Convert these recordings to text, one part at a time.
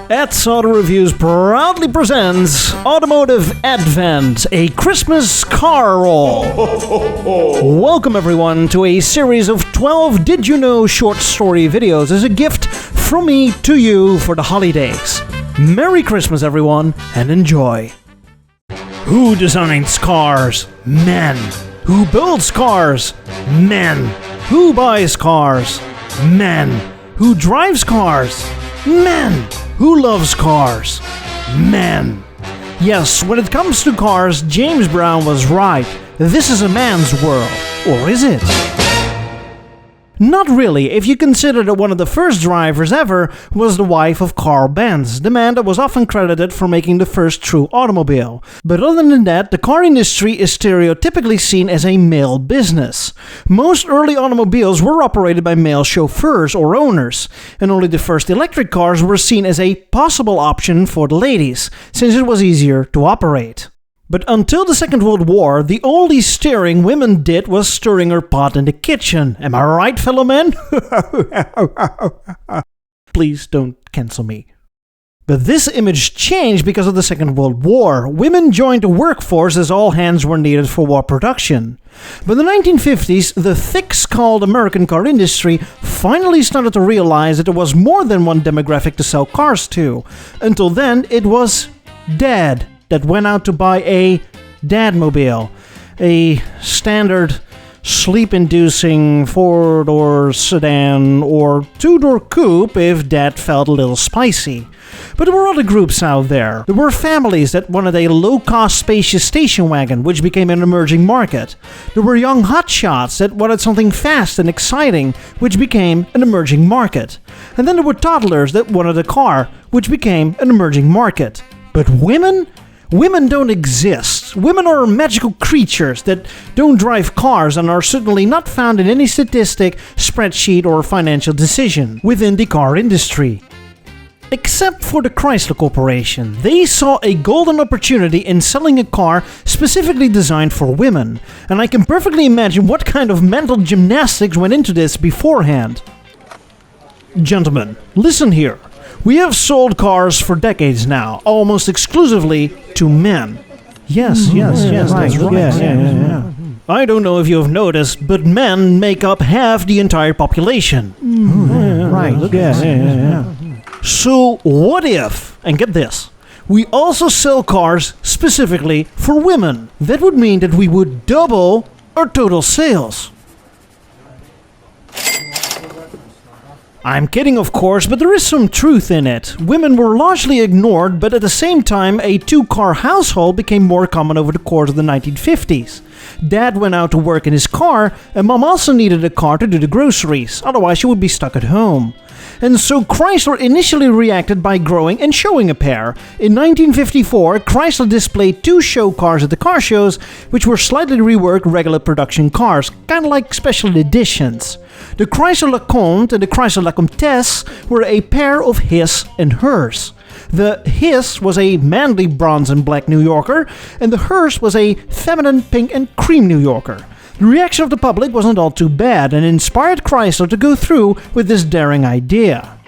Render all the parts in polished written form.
Ed's Auto Reviews proudly presents Automotive Advent, a Christmas car roll. Welcome everyone to a series of 12 Did You Know short story videos as a gift from me to you for the holidays. Merry Christmas everyone, and enjoy. Who designs cars? Men. Who builds cars? Men. Who buys cars? Men. Who drives cars? Men. Who loves cars? Men. Yes, when it comes to cars, James Brown was right. This is a man's world. Or is it? Not really, if you consider that one of the first drivers ever was the wife of Carl Benz, the man that was often credited for making the first true automobile. But other than that, the car industry is stereotypically seen as a male business. Most early automobiles were operated by male chauffeurs or owners, and only the first electric cars were seen as a possible option for the ladies, since it was easier to operate. But until the Second World War, the only steering women did was stirring her pot in the kitchen. Am I right, fellow men? Please don't cancel me. But this image changed because of the Second World War. Women joined the workforce as all hands were needed for war production. But in the 1950s, the thick-skulled American car industry finally started to realize that there was more than one demographic to sell cars to. Until then, it was Dad that went out to buy a Dadmobile, a standard sleep-inducing four-door sedan or two-door coupe if Dad felt a little spicy. But there were other groups out there. There were families that wanted a low-cost spacious station wagon, which became an emerging market. There were young hotshots that wanted something fast and exciting, which became an emerging market. And then there were toddlers that wanted a car, which became an emerging market. But women? Women don't exist. Women are magical creatures that don't drive cars and are certainly not found in any statistic, spreadsheet or financial decision within the car industry. Except for the Chrysler Corporation. They saw a golden opportunity in selling a car specifically designed for women, and I can perfectly imagine what kind of mental gymnastics went into this beforehand. Gentlemen, listen here. We have sold cars for decades now, almost exclusively to men. Yes, that's right. Yeah. I don't know if you have noticed, but men make up half the entire population. Right, yeah. So what if, and get this, we also sell cars specifically for women? That would mean that we would double our total sales. I'm kidding, of course, but there is some truth in it. Women were largely ignored, but at the same time, a two-car household became more common over the course of the 1950s. Dad went out to work in his car, and Mom also needed a car to do the groceries, otherwise she would be stuck at home. And so Chrysler initially reacted by growing and showing a pair. In 1954, Chrysler displayed two show cars at the car shows, which were slightly reworked regular production cars, kind of like special editions. The Chrysler Comte and the Chrysler La Comtesse were a pair of his and hers. The his was a manly bronze and black New Yorker, and the hers was a feminine pink and cream New Yorker. The reaction of the public wasn't all too bad and inspired Chrysler to go through with this daring idea.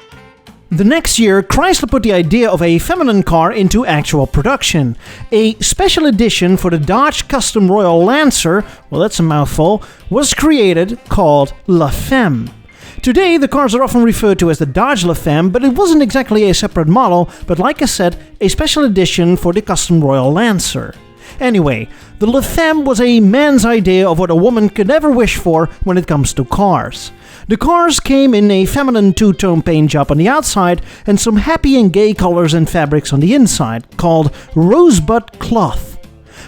The next year, Chrysler put the idea of a feminine car into actual production. A special edition for the Dodge Custom Royal Lancer, well that's a mouthful, was created called La Femme. Today, the cars are often referred to as the Dodge La Femme, but it wasn't exactly a separate model, but like I said, a special edition for the Custom Royal Lancer. Anyway, the La Femme was a man's idea of what a woman could ever wish for when it comes to cars. The cars came in a feminine two-tone paint job on the outside and some happy and gay colors and fabrics on the inside, called rosebud cloth.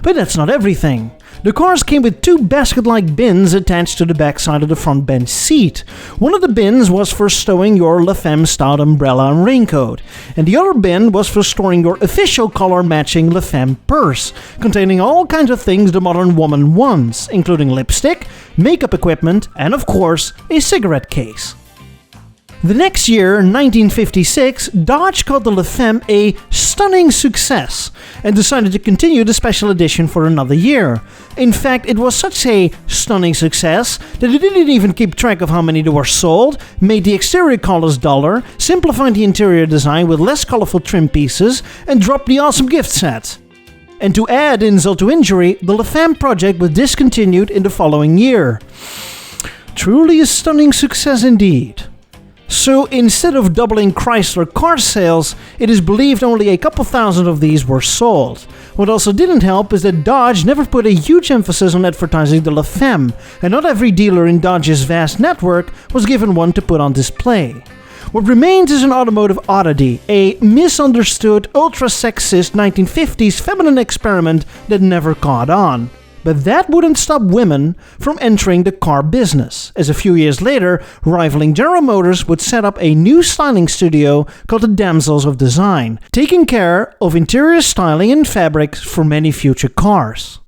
But that's not everything. The cars came with two basket-like bins attached to the backside of the front bench seat. One of the bins was for stowing your La Femme-styled umbrella and raincoat, and the other bin was for storing your official color-matching La Femme purse, containing all kinds of things the modern woman wants, including lipstick, makeup equipment, and of course, a cigarette case. The next year, 1956, Dodge called the La Femme a stunning success and decided to continue the special edition for another year. In fact, it was such a stunning success that it didn't even keep track of how many there were sold, made the exterior colors duller, simplified the interior design with less colorful trim pieces, and dropped the awesome gift set. And to add insult to injury, the La Femme project was discontinued in the following year. Truly a stunning success indeed. So instead of doubling Chrysler car sales, it is believed only a couple thousand of these were sold. What also didn't help is that Dodge never put a huge emphasis on advertising the La Femme, and not every dealer in Dodge's vast network was given one to put on display. What remains is an automotive oddity, a misunderstood, ultra-sexist 1950s feminine experiment that never caught on. But that wouldn't stop women from entering the car business, as a few years later, rivaling General Motors would set up a new styling studio called the Damsels of Design, taking care of interior styling and fabrics for many future cars.